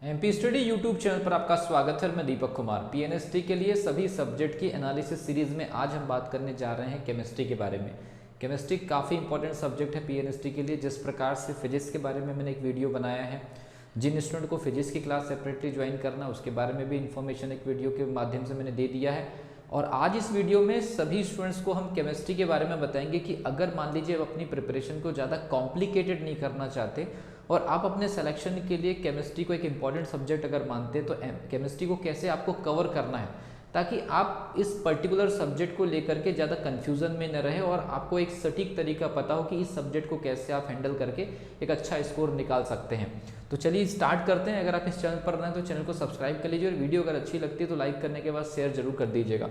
MP study YouTube channel पर आपका स्वागत है। मैं दीपक कुमार। पीएनएसटी के लिए सभी सब्जेक्ट की एनालिसिस सीरीज में आज हम बात करने जा रहे हैं केमिस्ट्री के बारे में। केमिस्ट्री काफ़ी इंपॉर्टेंट सब्जेक्ट है पीएनएसटी के लिए। जिस प्रकार से फिजिक्स के बारे में मैंने एक वीडियो बनाया है, जिन स्टूडेंट को फिजिक्स की क्लास सेपरेटली ज्वाइन करना उसके बारे में भी इन्फॉर्मेशन एक वीडियो के माध्यम से मैंने दे दिया है। और आज इस वीडियो में सभी स्टूडेंट्स को हम केमिस्ट्री के बारे में बताएंगे कि अगर मान लीजिए आप अपनी प्रिपरेशन को ज़्यादा कॉम्प्लिकेटेड नहीं करना चाहते और आप अपने सिलेक्शन के लिए केमिस्ट्री को एक इम्पॉर्टेंट सब्जेक्ट अगर मानते हैं, तो केमिस्ट्री को कैसे आपको कवर करना है ताकि आप इस पर्टिकुलर सब्जेक्ट को लेकर के ज़्यादा कन्फ्यूज़न में न रहे और आपको एक सटीक तरीका पता हो कि इस सब्जेक्ट को कैसे आप हैंडल करके एक अच्छा स्कोर निकाल सकते हैं। तो चलिए स्टार्ट करते हैं। अगर आप इस चैनल पर नए हैं तो चैनल को सब्सक्राइब कर लीजिए और वीडियो अगर अच्छी लगती है तो लाइक करने के बाद शेयर जरूर कर दीजिएगा।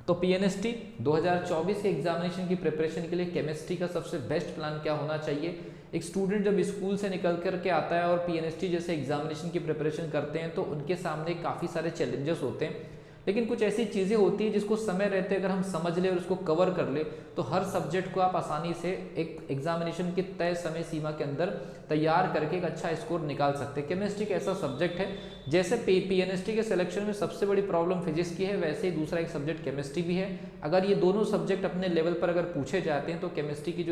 तो पीएनएसटी 2024 के एग्जामिनेशन की प्रिपरेशन के लिए केमिस्ट्री का सबसे बेस्ट प्लान क्या होना चाहिए। एक स्टूडेंट जब स्कूल से निकल कर के आता है और पीएनएसटी जैसे एग्जामिनेशन की प्रिपरेशन करते हैं तो उनके सामने काफ़ी सारे चैलेंजेस होते हैं, लेकिन कुछ ऐसी चीज़ें होती हैं जिसको समय रहते अगर हम समझ ले और उसको कवर कर ले तो हर सब्जेक्ट को आप आसानी से एक एग्जामिनेशन के तय समय सीमा के अंदर तैयार करके एक अच्छा स्कोर निकाल सकते हैं। केमिस्ट्री एक ऐसा सब्जेक्ट है, जैसे पीएनएसटी के सिलेक्शन में सबसे बड़ी प्रॉब्लम फिजिक्स की है, वैसे ही दूसरा एक सब्जेक्ट केमिस्ट्री भी है। अगर ये दोनों सब्जेक्ट अपने लेवल पर अगर पूछे जाते हैं तो केमिस्ट्री की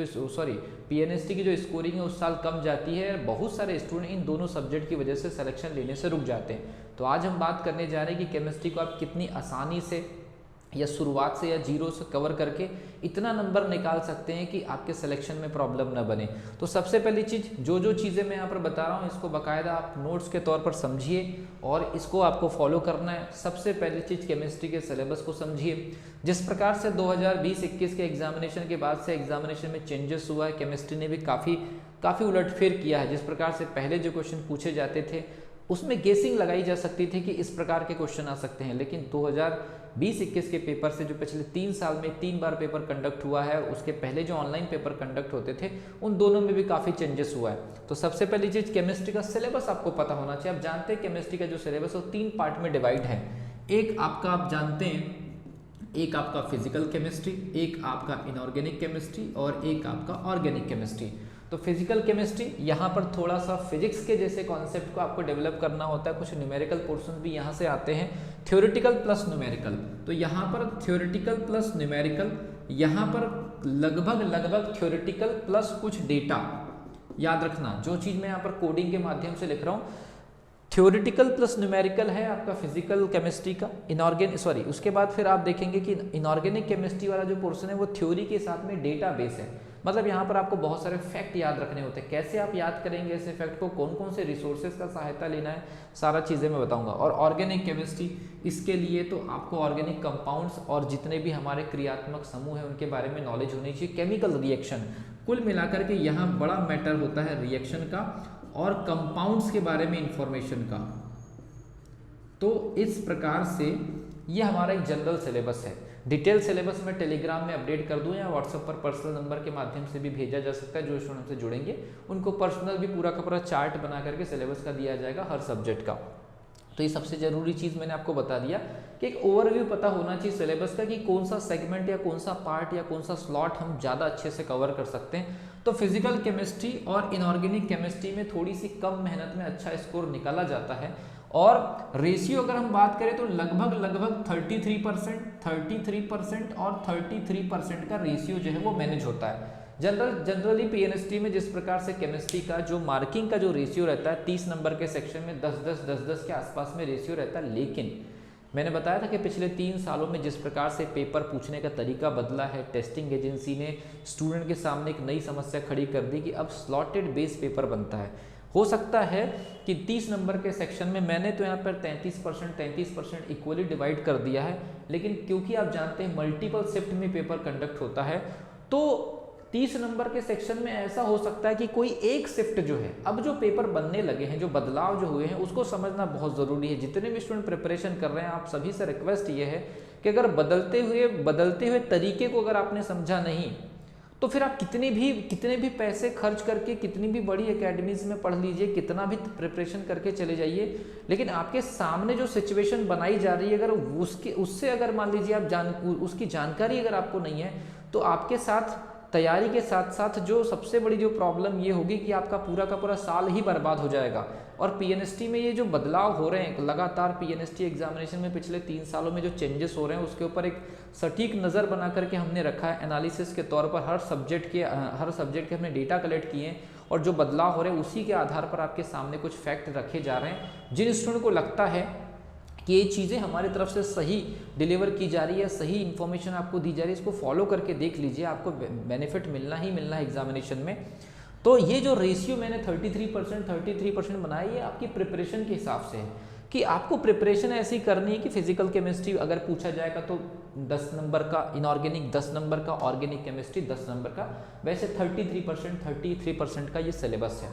पीएनएसटी की जो स्कोरिंग है उस साल कम जाती है। बहुत सारे स्टूडेंट इन दोनों सब्जेक्ट की वजह से सिलेक्शन लेने से रुक जाते हैं। तो आज हम बात करने जा रहे हैं कि केमिस्ट्री को आप कितनी आसानी से या शुरुआत से या जीरो से कवर करके इतना नंबर निकाल सकते हैं कि आपके सिलेक्शन में प्रॉब्लम न बने। तो सबसे पहली चीज़, जो चीज़ें मैं यहाँ पर बता रहा हूँ इसको बाकायदा आप नोट्स के तौर पर समझिए और इसको आपको फॉलो करना है। सबसे पहली चीज़, केमिस्ट्री के सिलेबस को समझिए। जिस प्रकार से 2020-21 के एग्जामिनेशन के बाद से एग्जामिनेशन में चेंजेस हुआ है, केमिस्ट्री ने भी काफ़ी उलटफेर किया है। जिस प्रकार से पहले जो क्वेश्चन पूछे जाते थे उसमें गेसिंग लगाई जा सकती थी कि इस प्रकार के क्वेश्चन आ सकते हैं, लेकिन 2020-21 के पेपर से जो पिछले 3 साल में 3 बार पेपर कंडक्ट हुआ है, उसके पहले जो ऑनलाइन पेपर कंडक्ट होते थे उन दोनों में भी काफ़ी चेंजेस हुआ है। तो सबसे पहली चीज़, केमिस्ट्री का सिलेबस आपको पता होना चाहिए। आप जानते हैं केमिस्ट्री का जो सिलेबस है वो 3 पार्ट में डिवाइड है। एक आपका आप जानते हैं, एक आपका फिजिकल केमिस्ट्री, एक आपका इनऑर्गेनिक केमिस्ट्री और एक आपका ऑर्गेनिक केमिस्ट्री। तो फिजिकल केमिस्ट्री यहाँ पर थोड़ा सा फिजिक्स के जैसे कॉन्सेप्ट को आपको डेवलप करना होता है। कुछ न्यूमेरिकल पोर्शन भी यहाँ से आते हैं, थ्योरेटिकल प्लस न्यूमेरिकल। तो यहाँ पर थ्योरेटिकल प्लस न्यूमेरिकल, यहाँ पर लगभग थ्योरेटिकल प्लस कुछ डेटा। याद रखना, जो चीज़ मैं यहाँ पर कोडिंग के माध्यम से लिख रहा हूँ, थ्योरेटिकल प्लस न्यूमेरिकल है आपका फिजिकल केमिस्ट्री का। उसके बाद फिर आप देखेंगे कि इनऑर्गेनिक केमिस्ट्री वाला जो पोर्शन है वो थ्योरी के साथ में डेटा बेस है। मतलब यहाँ पर आपको बहुत सारे फैक्ट याद रखने होते हैं। कैसे आप याद करेंगे ऐसे फैक्ट को, कौन कौन से रिसोर्सेज का सहायता लेना है, सारा चीज़ें मैं बताऊंगा। और ऑर्गेनिक केमिस्ट्री, इसके लिए तो आपको ऑर्गेनिक कंपाउंड्स और जितने भी हमारे क्रियात्मक समूह हैं उनके बारे में नॉलेज होनी चाहिए। केमिकल रिएक्शन, कुल मिलाकर के यहाँ बड़ा मैटर होता है रिएक्शन का और कंपाउंड्स के बारे में इंफॉर्मेशन का। तो इस प्रकार से ये हमारा एक जनरल सिलेबस है। डिटेल सिलेबस मैं टेलीग्राम में अपडेट कर दूं या व्हाट्सएप पर पर्सनल नंबर के माध्यम से भी भेजा जा सकता है। जो स्टूडेंट से जुड़ेंगे उनको पर्सनल भी पूरा का पूरा चार्ट बना करके सिलेबस का दिया जाएगा हर सब्जेक्ट का। तो ये सबसे जरूरी चीज़ मैंने आपको बता दिया कि एक ओवरव्यू पता होना चाहिए सिलेबस का कि कौन सा सेगमेंट या कौन सा पार्ट या कौन सा स्लॉट हम ज़्यादा अच्छे से कवर कर सकते हैं। तो फिजिकल केमिस्ट्री और इनऑर्गेनिक केमिस्ट्री में थोड़ी सी कम मेहनत में अच्छा स्कोर निकाला जाता है। और रेशियो अगर हम बात करें तो लगभग 33% और 33% का रेशियो जो है वो मैनेज होता है। जनरली पीएनएसटी में जिस प्रकार से केमिस्ट्री का जो मार्किंग का जो रेशियो रहता है 30 नंबर के सेक्शन में 10-10 के आसपास में रेशियो रहता है, लेकिन मैंने बताया था कि पिछले 3 सालों में जिस प्रकार से पेपर पूछने का तरीका बदला है, टेस्टिंग एजेंसी ने स्टूडेंट के सामने एक नई समस्या खड़ी कर दी कि अब स्लॉटेड बेस पेपर बनता है। हो सकता है कि 30 नंबर के सेक्शन में मैंने तो यहाँ पर 33% इक्वली डिवाइड कर दिया है, लेकिन क्योंकि आप जानते हैं मल्टीपल शिफ्ट में पेपर कंडक्ट होता है तो 30 नंबर के सेक्शन में ऐसा हो सकता है कि कोई एक शिफ्ट जो है, अब जो पेपर बनने लगे हैं, जो बदलाव जो हुए हैं उसको समझना बहुत ज़रूरी है। जितने भी स्टूडेंट प्रिपरेशन कर रहे हैं आप सभी से रिक्वेस्ट ये है कि अगर बदलते हुए तरीके को अगर आपने समझा नहीं तो फिर आप कितने भी पैसे खर्च करके कितनी भी बड़ी एकेडमीज में पढ़ लीजिए, कितना भी प्रिपरेशन करके चले जाइए, लेकिन आपके सामने जो सिचुएशन बनाई जा रही है अगर उससे अगर मान लीजिए आप उसकी जानकारी अगर आपको नहीं है तो आपके साथ तैयारी के साथ साथ जो सबसे बड़ी जो प्रॉब्लम ये होगी कि आपका पूरा का पूरा साल ही बर्बाद हो जाएगा। और पीएनएसटी में ये जो बदलाव हो रहे हैं लगातार, पीएनएसटी एग्जामिनेशन में पिछले 3 सालों में जो चेंजेस हो रहे हैं उसके ऊपर एक सटीक नज़र बना करके हमने रखा है। एनालिसिस के तौर पर हर सब्जेक्ट के हमने डेटा कलेक्ट किए हैं और जो बदलाव हो रहे हैं उसी के आधार पर आपके सामने कुछ फैक्ट रखे जा रहे हैं। जिन स्टूडेंट को लगता है कि ये चीज़ें हमारी तरफ से सही डिलीवर की जा रही है, सही इन्फॉर्मेशन आपको दी जा रही है, इसको फॉलो करके देख लीजिए, आपको बेनिफिट मिलना ही मिलना है एग्जामिनेशन में। तो ये जो रेशियो मैंने 33% बनाया, ये आपकी प्रिपरेशन के हिसाब से है कि आपको प्रिपरेशन ऐसी करनी है कि फिजिकल केमिस्ट्री अगर पूछा जाएगा तो 10 नंबर का, इनऑर्गेनिक 10 नंबर का, ऑर्गेनिक केमिस्ट्री 10 नंबर का, वैसे 33% का ये सिलेबस है।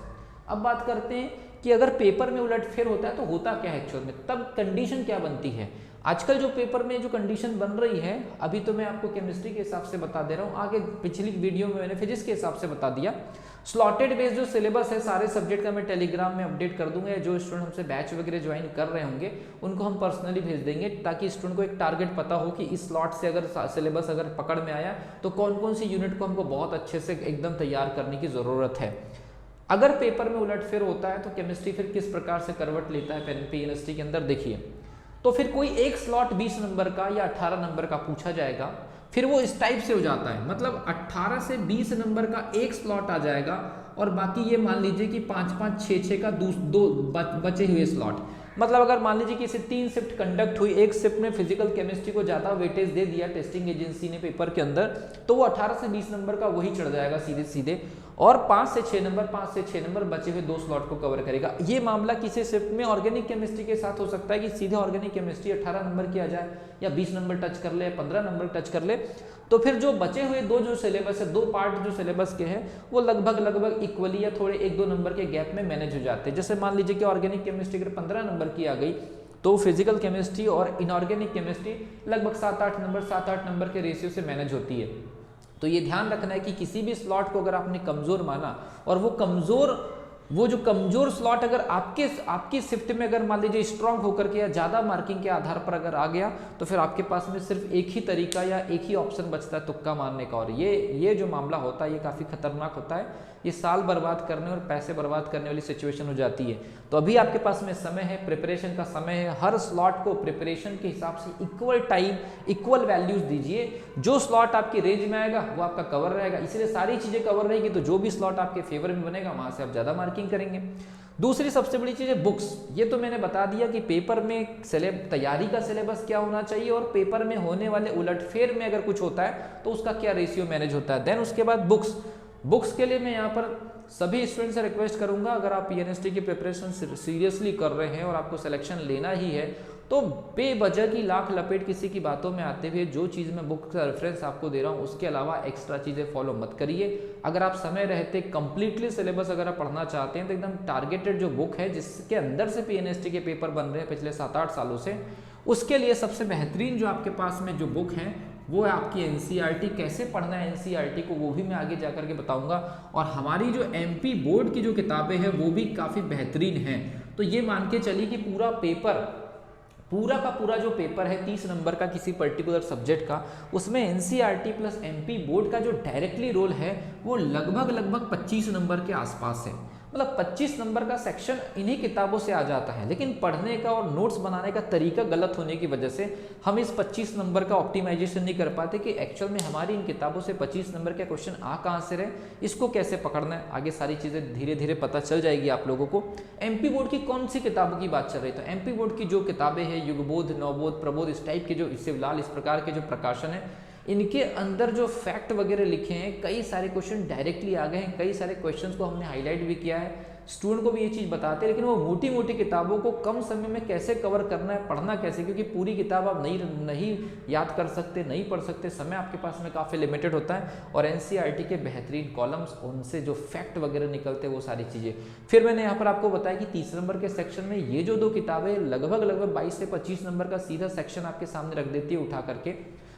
अब बात करते हैं कि अगर पेपर में उलटफेर होता है तो होता क्या है एक्चुअल में, तब कंडीशन क्या बनती है। आजकल जो पेपर में जो कंडीशन बन रही है, अभी तो मैं आपको केमिस्ट्री के हिसाब से बता दे रहा हूँ, आगे पिछली वीडियो में मैंने फिजिक्स के हिसाब से बता दिया। स्लॉटेड बेस्ड जो सिलेबस है सारे सब्जेक्ट का मैं टेलीग्राम में अपडेट कर दूंगा, या जो स्टूडेंट हमसे बैच वगैरह ज्वाइन कर रहे होंगे उनको हम पर्सनली भेज देंगे, ताकि स्टूडेंट को एक टारगेट पता हो कि इस स्लॉट से अगर सिलेबस अगर पकड़ में आया तो कौन कौन सी यूनिट को हमको बहुत अच्छे से एकदम तैयार करने की ज़रूरत है। अगर पेपर में उलटफेर होता है तो केमिस्ट्री फिर किस प्रकार से करवट लेता है पीएनएसटी के अंदर, देखिए। तो फिर कोई एक स्लॉट 20 नंबर का या 18 नंबर का पूछा जाएगा, फिर वो इस टाइप से हो जाता है, मतलब 18 से 20 नंबर का एक स्लॉट आ जाएगा और बाकी ये मान लीजिए कि 5-5, 6-6 का दो बचे हुए स्लॉट। मतलब अगर मान लीजिए कि इसे 3 शिफ्ट कंडक्ट हुई, एक शिफ्ट में फिजिकल केमिस्ट्री को ज़्यादा वेटेज दे दिया टेस्टिंग एजेंसी ने पेपर के अंदर, तो वो 18 से 20 नंबर का वही चढ़ जाएगा सीधे सीधे, और 5 से 6 नंबर बचे हुए 2 स्लॉट को कवर करेगा। ये मामला किसी शिफ्ट में ऑर्गेनिक केमिस्ट्री के साथ हो सकता है कि सीधे ऑर्गेनिक केमिस्ट्री 18 नंबर की आ जाए, या 20 नंबर टच कर ले, 15 नंबर टच कर ले, तो फिर जो बचे हुए 2 जो सिलेबस है, 2 पार्ट जो सिलेबस के हैं, वो लगभग इक्वली या थोड़े 1-2 नंबर के गैप में मैनेज हो जाते हैं। जैसे मान लीजिए कि ऑर्गेनिक केमिस्ट्री अगर 15 नंबर की आ गई, तो फिजिकल केमिस्ट्री और इनऑर्गेनिक केमिस्ट्री लगभग 7-8 नंबर के रेशियो से मैनेज होती है। तो ये ध्यान रखना है कि किसी भी स्लॉट को अगर आपने कमजोर माना, और वो जो कमजोर स्लॉट अगर आपकी शिफ्ट में अगर मान लीजिए स्ट्रांग होकर के या ज्यादा मार्किंग के आधार पर अगर आ गया, तो फिर आपके पास में सिर्फ एक ही तरीका या एक ही ऑप्शन बचता है तुक्का मारने का, और ये जो मामला होता है ये काफी खतरनाक होता है। ये साल बर्बाद करने और पैसे बर्बाद करने वाली सिचुएशन हो जाती है। तो अभी आपके पास में समय है, प्रिपरेशन का समय है, हर स्लॉट को प्रिपरेशन के हिसाब से इक्वल टाइम, इक्वल वैल्यूज दीजिए। जो स्लॉट आपकी रेंज में आएगा वो आपका कवर रहेगा, इसलिए सारी चीजें कवर रहेगी, तो जो भी स्लॉट आपके फेवर में बनेगा वहां से आप ज्यादा मार्किंग करेंगे। दूसरी सबसे बड़ी चीज है बुक्स। ये तो मैंने बता दिया कि पेपर में तैयारी का सिलेबस क्या होना चाहिए, और पेपर में होने वाले उलटफेर में अगर कुछ होता है तो उसका क्या रेशियो मैनेज होता है। देन उसके बाद बुक्स के लिए मैं यहाँ पर सभी स्टूडेंट से रिक्वेस्ट करूंगा, अगर आप पीएनएसटी की प्रिपरेशन सीरियसली कर रहे हैं और आपको सिलेक्शन लेना ही है, तो बेवजह की लाख लपेट किसी की बातों में आते हुए जो चीज़ मैं बुक का रेफरेंस आपको दे रहा हूँ उसके अलावा एक्स्ट्रा चीज़ें फॉलो मत करिए। अगर आप समय रहते कंप्लीटली सिलेबस अगर आप पढ़ना चाहते हैं तो एकदम टारगेटेड जो बुक है जिसके अंदर से पीएनएसटी के पेपर बन रहे हैं पिछले 7-8 सालों से, उसके लिए सबसे बेहतरीन जो आपके पास में जो बुक है वो है आपकी एनसीईआरटी। कैसे पढ़ना है एनसीईआरटी को वो भी मैं आगे जाकर के बताऊंगा, और हमारी जो एमपी बोर्ड की जो किताबें हैं वो भी काफ़ी बेहतरीन हैं। तो ये मान के चलिए कि पूरा का पूरा जो पेपर है 30 नंबर का किसी पर्टिकुलर सब्जेक्ट का, उसमें एनसीईआरटी प्लस एमपी बोर्ड का जो डायरेक्टली रोल है वो लगभग 25 नंबर के आसपास है। मतलब 25 नंबर का सेक्शन इन्हीं किताबों से आ जाता है, लेकिन पढ़ने का और नोट्स बनाने का तरीका गलत होने की वजह से हम इस 25 नंबर का ऑप्टिमाइजेशन नहीं कर पाते कि एक्चुअल में हमारी इन किताबों से 25 नंबर के क्वेश्चन आ कहाँ से रहे, इसको कैसे पकड़ना है। आगे सारी चीज़ें धीरे धीरे पता चल जाएगी आप लोगों को। एमपी बोर्ड की कौन सी किताबों की बात चल रही है, तो एमपी बोर्ड की जो किताबें हैं युगबोध, नवबोध, प्रबोध, इस टाइप के जो शिवलाल, इस प्रकार के जो प्रकाशन है, इनके अंदर जो फैक्ट वगैरह लिखे हैं, कई सारे क्वेश्चन डायरेक्टली आ गए हैं, कई सारे क्वेश्चंस को हमने हाईलाइट भी किया है, स्टूडेंट को भी ये चीज़ बताते हैं। लेकिन वो मोटी मोटी किताबों को कम समय में कैसे कवर करना है, पढ़ना कैसे, क्योंकि पूरी किताब आप नहीं याद कर सकते, नहीं पढ़ सकते, समय आपके पास में काफ़ी लिमिटेड होता है। और एनसीईआरटी के बेहतरीन कॉलम्स, उनसे जो फैक्ट वगैरह निकलते हैं वो सारी चीज़ें। फिर मैंने यहाँ पर आपको बताया कि 30 नंबर के सेक्शन में ये जो 2 किताबें लगभग 22 से 25 नंबर का सीधा सेक्शन आपके सामने रख देती है उठा करके,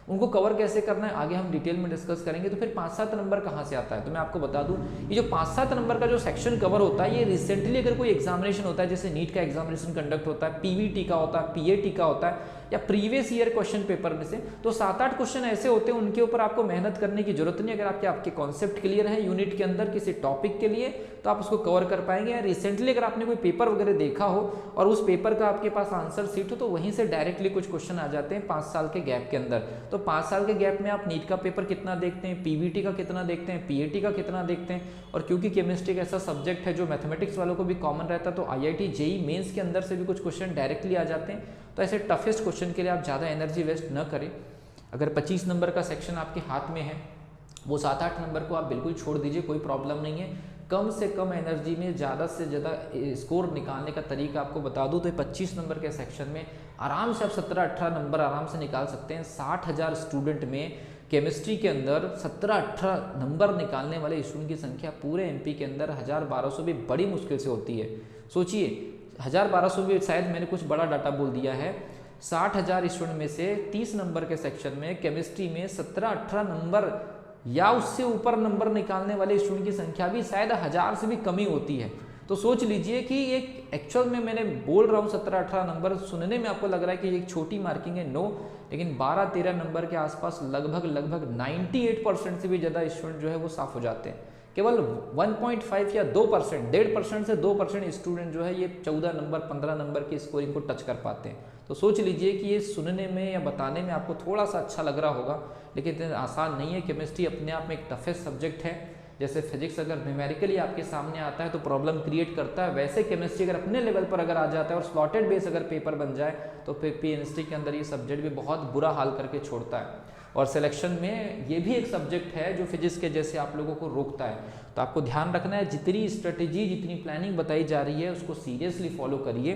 उनको कवर कैसे करना है आगे हम डिटेल में डिस्कस करेंगे। तो फिर 5-7 नंबर कहाँ से आता है, तो मैं आपको बता दूं, ये जो 5-7 नंबर का जो सेक्शन कवर होता है, ये रिसेंटली अगर कोई एग्जामिनेशन होता है, जैसे नीट का एग्जामिनेशन कंडक्ट होता है, पीवीटी का होता है, पीएटी का होता है, या प्रीवियस ईयर क्वेश्चन पेपर में से, तो 7-8 क्वेश्चन ऐसे होते हैं उनके ऊपर आपको मेहनत करने की जरूरत नहीं। अगर आपके कॉन्सेप्ट क्लियर है यूनिट के अंदर किसी टॉपिक के लिए तो आप उसको कवर कर पाएंगे। या रिसेंटली अगर आपने कोई पेपर वगैरह देखा हो और उस पेपर का आपके पास आंसर सीट हो तो वहीं से डायरेक्टली कुछ क्वेश्चन आ जाते हैं 5 साल के गैप के अंदर। तो 5 साल के गैप में आप नीट का पेपर कितना देखते हैं, पीवीटी का कितना देखते हैं, पीएटी का कितना देखते हैं। और क्योंकि केमिस्ट्री एक ऐसा सब्जेक्ट है जो मैथमेटिक्स वालों को भी कॉमन रहता है, तो आईआईटी जेईई मेंस के अंदर से भी कुछ क्वेश्चन डायरेक्टली आ जाते हैं। तो ऐसे टफेस्ट क्वेश्चन के लिए आप ज़्यादा एनर्जी वेस्ट न करें। अगर 25 नंबर का सेक्शन आपके हाथ में है, वो 7-8 नंबर को आप बिल्कुल छोड़ दीजिए, कोई प्रॉब्लम नहीं है। कम से कम एनर्जी में ज़्यादा से ज़्यादा स्कोर निकालने का तरीका आपको बता दूं तो 25 नंबर के सेक्शन में आराम से आप 17-18 नंबर आराम से निकाल सकते हैं। 60,000 स्टूडेंट में केमिस्ट्री के अंदर 17-18 नंबर निकालने वाले स्टूडेंट की संख्या पूरे एमपी के अंदर 1000-1200 भी बड़ी मुश्किल से होती है। सोचिए 1000-1200 भी, शायद मैंने कुछ बड़ा डाटा बोल दिया है। 60,000 स्टूडेंट में से 30 नंबर के सेक्शन में केमिस्ट्री में 17-18 नंबर या उससे ऊपर नंबर निकालने वाले स्टूडेंट की संख्या भी शायद 1000 से भी कमी होती है। तो सोच लीजिए कि एक एक्चुअल में मैंने बोल रहा हूँ 17-18 नंबर, सुनने में आपको लग रहा है कि एक छोटी मार्किंग है, नो, लेकिन 12-13 नंबर के आसपास लगभग 98% से भी ज़्यादा स्टूडेंट जो है वो साफ हो जाते हैं। केवल 1.5 या 2%, 1.5% से 2% स्टूडेंट जो है ये 14 नंबर 15 नंबर की स्कोरिंग को टच कर पाते हैं। तो सोच लीजिए कि ये सुनने में या बताने में आपको थोड़ा सा अच्छा लग रहा होगा, लेकिन इतना आसान नहीं है। केमिस्ट्री अपने आप में एक टफेस्ट सब्जेक्ट है। जैसे फिजिक्स अगर न्यूमेरिकली आपके सामने आता है तो प्रॉब्लम क्रिएट करता है, वैसे केमिस्ट्री अगर अपने लेवल पर अगर आ जाता है और स्लॉटेड बेस अगर पेपर बन जाए तो फिर पीएनएसटी के अंदर ये सब्जेक्ट भी बहुत बुरा हाल करके छोड़ता है। और सिलेक्शन में ये भी एक सब्जेक्ट है जो फिजिक्स के जैसे आप लोगों को रोकता है। तो आपको ध्यान रखना है, जितनी स्ट्रेटेजी जितनी प्लानिंग बताई जा रही है उसको सीरियसली फॉलो करिए।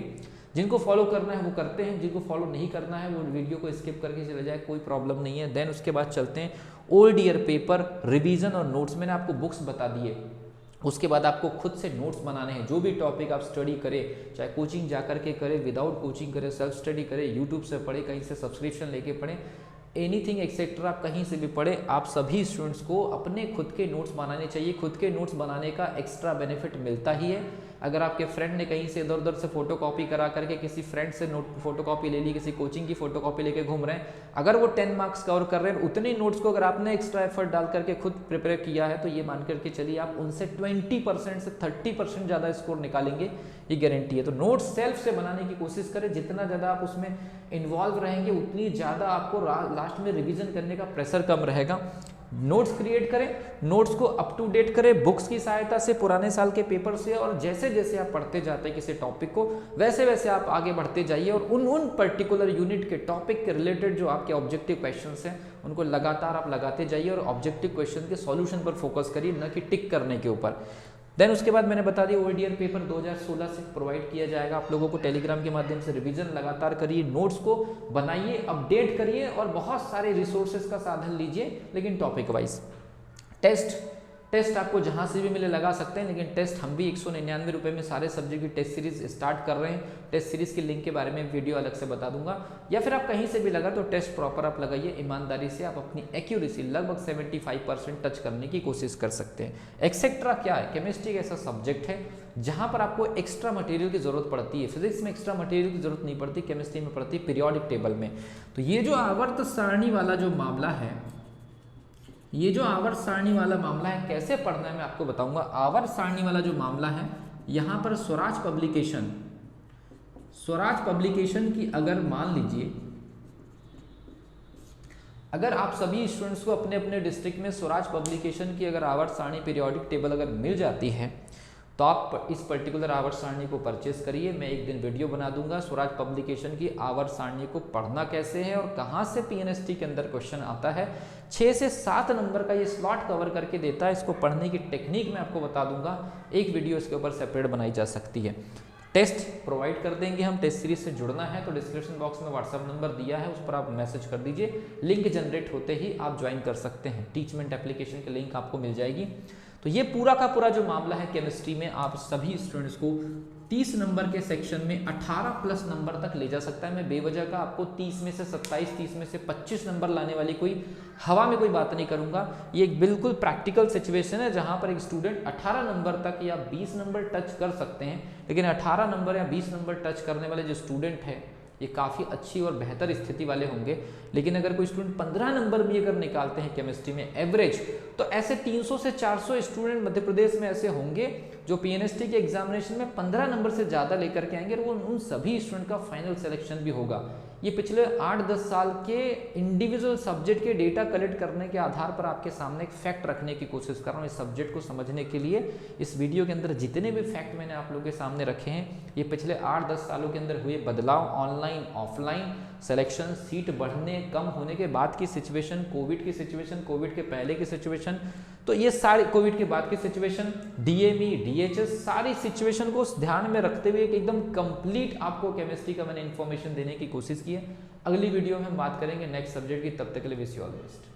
जिनको फॉलो करना है वो करते हैं, जिनको फॉलो नहीं करना है वो वीडियो को स्किप करके चले जाए, कोई प्रॉब्लम नहीं है। देन उसके बाद चलते हैं ओल्ड ईयर पेपर, रिवीजन और नोट्स। मैंने आपको बुक्स बता दिए, उसके बाद आपको खुद से नोट्स बनाने हैं। जो भी टॉपिक आप स्टडी करें, चाहे कोचिंग जा करके करें, विदाउट कोचिंग करें, सेल्फ स्टडी करें, यूट्यूब से पढ़े, कहीं से सब्सक्रिप्शन लेके पढ़ें, एनीथिंग एक्सेट्रा आप कहीं से भी पढ़े, आप सभी स्टूडेंट्स को अपने खुद के नोट्स बनाने चाहिए। खुद के नोट्स बनाने का एक्स्ट्रा बेनिफिट मिलता ही है। अगर आपके फ्रेंड ने कहीं से इधर उधर से फोटोकॉपी करा करके, किसी फ्रेंड से नोट फोटोकॉपी ले ली, किसी कोचिंग की फोटोकॉपी लेके घूम रहे हैं, अगर वो 10 मार्क्स कवर कर रहे हैं, उतने ही नोट्स को अगर आपने एक्स्ट्रा एफर्ट डाल करके खुद प्रिपेयर किया है तो ये मान करके चलिए आप उनसे 20% से 30% ज़्यादा स्कोर निकालेंगे, ये गारंटी है। तो नोट्स सेल्फ से बनाने की कोशिश करें। जितना ज़्यादा आप उसमें इन्वॉल्व रहेंगे उतनी ज़्यादा आपको लास्ट में रिवीजन करने का प्रेशर कम रहेगा। नोट्स क्रिएट करें, नोट्स को अप टू डेट करें बुक्स की सहायता से, पुराने साल के पेपर से, और जैसे जैसे आप पढ़ते जाते हैं किसी टॉपिक को वैसे वैसे आप आगे बढ़ते जाइए और उन पर्टिकुलर यूनिट के टॉपिक के रिलेटेड जो आपके ऑब्जेक्टिव क्वेश्चंस हैं उनको लगातार आप लगाते जाइए और ऑब्जेक्टिव क्वेश्चन के सॉल्यूशन पर फोकस करिए, न कि टिक करने के ऊपर। देन उसके बाद मैंने बता दिया ओल्ड ईयर पेपर 2016 से प्रोवाइड किया जाएगा आप लोगों को टेलीग्राम के माध्यम से। रिवीजन लगातार करिए, नोट्स को बनाइए, अपडेट करिए और बहुत सारे रिसोर्सेज का साधन लीजिए, लेकिन टॉपिक वाइज। टेस्ट आपको जहां से भी मिले लगा सकते हैं, लेकिन टेस्ट हम भी 199 रुपये में सारे सब्जेक्ट की टेस्ट सीरीज स्टार्ट कर रहे हैं। टेस्ट सीरीज के लिंक के बारे में वीडियो अलग से बता दूंगा, या फिर आप कहीं से भी लगा तो टेस्ट प्रॉपर आप लगाइए, ईमानदारी से आप अपनी एक्यूरेसी लगभग 75% टच करने की कोशिश कर सकते हैं। एक्सेट्रा क्या है? केमिस्ट्री एक ऐसा सब्जेक्ट है जहां पर आपको एक्स्ट्रा मटेरियल की जरूरत पड़ती है। फिजिक्स में एक्स्ट्रा मटेरियल की जरूरत नहीं पड़ती, केमिस्ट्री में पड़ती है पीरियोडिक टेबल में। तो ये जो आवर्त सारणी वाला जो मामला है, ये जो आवर्त सारणी वाला मामला है कैसे पढ़ना है मैं आपको बताऊंगा। आवर्त सारणी वाला जो मामला है, यहाँ पर स्वराज पब्लिकेशन की अगर मान लीजिए, अगर आप सभी स्टूडेंट्स को अपने अपने डिस्ट्रिक्ट में स्वराज पब्लिकेशन की अगर आवर्त सारणी पीरियोडिक टेबल अगर मिल जाती है तो आप इस पर्टिकुलर आवर्त सारणी को परचेस करिए। मैं एक दिन वीडियो बना दूंगा स्वराज पब्लिकेशन की आवर्त सारणी को पढ़ना कैसे है और कहाँ से पीएनएसटी के अंदर क्वेश्चन आता है। 6 से 7 नंबर का ये स्लॉट कवर करके देता है। इसको पढ़ने की टेक्निक मैं आपको बता दूंगा, एक वीडियो इसके ऊपर सेपरेट बनाई जा सकती है। टेस्ट प्रोवाइड कर देंगे हम। टेस्ट सीरीज से जुड़ना है तो डिस्क्रिप्शन बॉक्स में व्हाट्सअप नंबर दिया है, उस पर आप मैसेज कर दीजिए। लिंक जनरेट होते ही आप ज्वाइन कर सकते हैं। टीचमेंट एप्लीकेशन की लिंक आपको मिल जाएगी। तो ये पूरा का पूरा जो मामला है केमिस्ट्री में, आप सभी स्टूडेंट्स को 30 नंबर के सेक्शन में 18+ नंबर तक ले जा सकता है। मैं बेवजह का आपको 30 में से 27, 30 में से 25 नंबर लाने वाली कोई हवा में कोई बात नहीं करूंगा। ये एक बिल्कुल प्रैक्टिकल सिचुएशन है जहां पर एक स्टूडेंट 18 नंबर तक या 20 नंबर टच कर सकते हैं, लेकिन 18 नंबर या 20 नंबर टच करने वाले जो स्टूडेंट है ये काफ़ी अच्छी और बेहतर स्थिति वाले होंगे। लेकिन अगर कोई स्टूडेंट 15 नंबर भी अगर निकालते हैं केमिस्ट्री में एवरेज, तो ऐसे 300 से 400 स्टूडेंट मध्य प्रदेश में ऐसे होंगे जो पीएनएसटी के एग्जामिनेशन में 15 नंबर से ज़्यादा लेकर के आएंगे और वो उन सभी स्टूडेंट का फाइनल सिलेक्शन भी होगा। ये पिछले 8-10 साल के इंडिविजुअल सब्जेक्ट के डेटा कलेक्ट करने के आधार पर आपके सामने एक फैक्ट रखने की कोशिश कर रहा हूँ। इस सब्जेक्ट को समझने के लिए इस वीडियो के अंदर जितने भी फैक्ट मैंने आप लोगों के सामने रखे हैं, ये पिछले 8-10 सालों के अंदर हुए बदलाव, ऑनलाइन ऑफलाइन सिलेक्शन, सीट बढ़ने कम होने के बाद की सिचुएशन, कोविड की सिचुएशन, कोविड के पहले की सिचुएशन, तो ये सारी कोविड के बाद की सिचुएशन, डीएमई, डीएचएस, सारी सिचुएशन को ध्यान में रखते हुए एकदम कंप्लीट आपको केमिस्ट्री का मैंने इन्फॉर्मेशन देने की कोशिश की है। अगली वीडियो में हम बात करेंगे नेक्स्ट सब्जेक्ट की। तब तक के लिए wish you all the best.